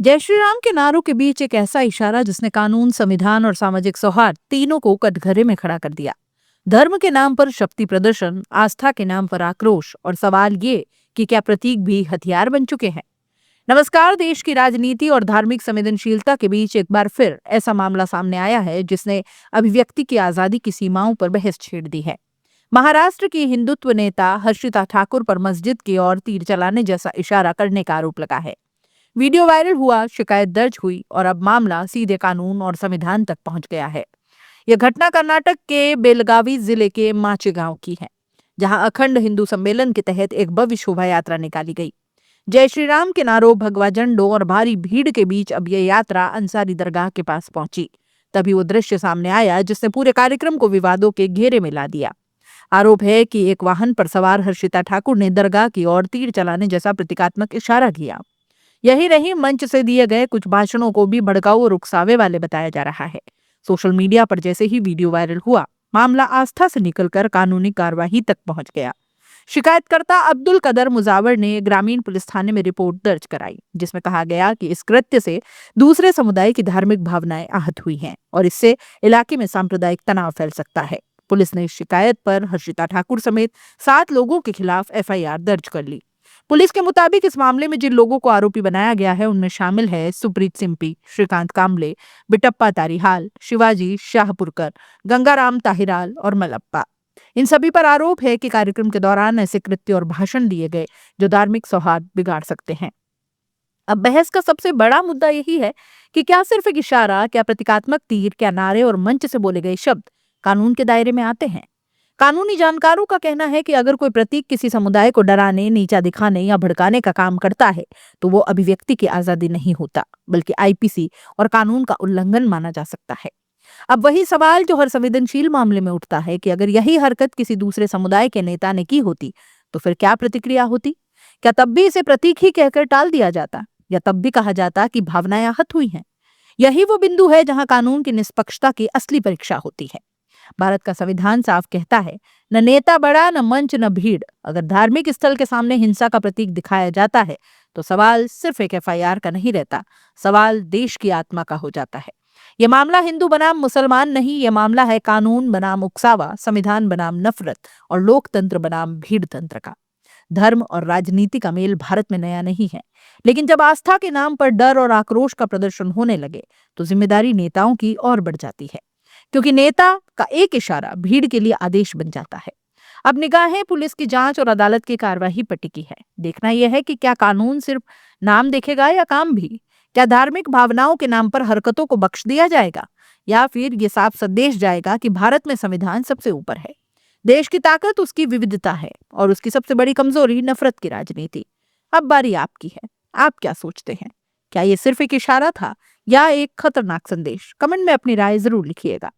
जय श्री राम के नारों के बीच एक ऐसा इशारा जिसने कानून, संविधान और सामाजिक सौहार्द तीनों को कटघरे में खड़ा कर दिया। धर्म के नाम पर शक्ति प्रदर्शन, आस्था के नाम पर आक्रोश और सवाल ये कि क्या प्रतीक भी हथियार बन चुके हैं। नमस्कार। देश की राजनीति और धार्मिक संवेदनशीलता के बीच एक बार फिर ऐसा मामला सामने आया है जिसने अभिव्यक्ति की आजादी की सीमाओं पर बहस छेड़ दी है। महाराष्ट्र की हिंदुत्व नेता हर्षिता ठाकुर पर मस्जिद की ओर तीर चलाने जैसा इशारा करने का आरोप लगा है। वीडियो वायरल हुआ, शिकायत दर्ज हुई और अब मामला सीधे कानून और संविधान तक पहुंच गया है। यह घटना कर्नाटक के बेलगावी जिले के माचेगांव की है, जहां अखंड हिंदू सम्मेलन के तहत एक भव्य शोभा यात्रा निकाली गई। जय श्री राम के नारों, भगवा झंडों और भारी भीड़ के बीच अब यह यात्रा अंसारी दरगाह के पास पहुंची। तभी वो दृश्य सामने आया जिसने पूरे कार्यक्रम को विवादों के घेरे में ला दिया। आरोप है कि एक वाहन पर सवार हर्षिता ठाकुर ने दरगाह की ओर तीर चलाने जैसा प्रतीकात्मक इशारा किया। यही नहीं, मंच से दिए गए कुछ भाषणों को भी भड़काऊ और उकसावे वाले बताया जा रहा है। सोशल मीडिया पर जैसे ही वीडियो वायरल हुआ, मामला आस्था से निकलकर कानूनी कार्रवाई तक पहुंच गया। शिकायतकर्ता अब्दुल कदर मुजावर ने ग्रामीण पुलिस थाने में रिपोर्ट दर्ज कराई, जिसमें कहा गया कि इस कृत्य से दूसरे समुदाय की धार्मिक भावनाएं आहत हुई हैं और इससे इलाके में सांप्रदायिक तनाव फैल सकता है। पुलिस ने इस शिकायत पर हर्षिता ठाकुर समेत 7 लोगों के खिलाफ एफआईआर दर्ज कर ली। पुलिस के मुताबिक इस मामले में जिन लोगों को आरोपी बनाया गया है उनमें शामिल है सुप्रीत सिंपी, श्रीकांत कांबले, बिटप्पा तारिहाल, शिवाजी शाहपुरकर, गंगाराम ताहिराल और मलप्पा। इन सभी पर आरोप है कि कार्यक्रम के दौरान ऐसे कृत्य और भाषण दिए गए जो धार्मिक सौहार्द बिगाड़ सकते हैं। अब बहस का सबसे बड़ा मुद्दा यही है कि क्या सिर्फ एक इशारा, क्या प्रतीकात्मक तीर, क्या नारे और मंच से बोले गए शब्द कानून के दायरे में आते हैं। कानूनी जानकारों का कहना है कि अगर कोई प्रतीक किसी समुदाय को डराने, नीचा दिखाने या भड़काने का काम करता है तो वो अभिव्यक्ति की आजादी नहीं होता, बल्कि आईपीसी और कानून का उल्लंघन माना जा सकता है। अब वही सवाल जो हर संवेदनशील मामले में उठता है कि अगर यही हरकत किसी दूसरे समुदाय के नेता ने की होती तो फिर क्या प्रतिक्रिया होती। क्या तब भी इसे प्रतीक ही कहकर टाल दिया जाता, या तब भी कहा जाता कि भावनाएं आहत हुई हैं। यही वो बिंदु है जहां कानून की निष्पक्षता की असली परीक्षा होती है। भारत का संविधान साफ कहता है, न नेता बड़ा, न मंच, न भीड़। अगर धार्मिक स्थल के सामने हिंसा का प्रतीक दिखाया जाता है तो सवाल सिर्फ एक एफआईआर का नहीं रहता, सवाल देश की आत्मा का हो जाता है। यह मामला हिंदू बनाम मुसलमान नहीं, यह मामला है कानून बनाम उकसावा, संविधान बनाम नफरत और लोकतंत्र बनाम भीड़ तंत्र का। धर्म और राजनीति का मेल भारत में नया नहीं है, लेकिन जब आस्था के नाम पर डर और आक्रोश का प्रदर्शन होने लगे तो जिम्मेदारी नेताओं की और बढ़ जाती है, क्योंकि नेता का एक इशारा भीड़ के लिए आदेश बन जाता है। अब निगाहें पुलिस की जांच और अदालत की कार्रवाई पर टिकी है। देखना यह है कि क्या कानून सिर्फ नाम देखेगा या काम भी। क्या धार्मिक भावनाओं के नाम पर हरकतों को बख्श दिया जाएगा, या फिर ये साफ संदेश जाएगा कि भारत में संविधान सबसे ऊपर है। देश की ताकत उसकी विविधता है और उसकी सबसे बड़ी कमजोरी नफरत की राजनीति। अब बारी आपकी है, आप क्या सोचते हैं? क्या ये सिर्फ एक इशारा था या एक खतरनाक संदेश? कमेंट में अपनी राय जरूर लिखिएगा।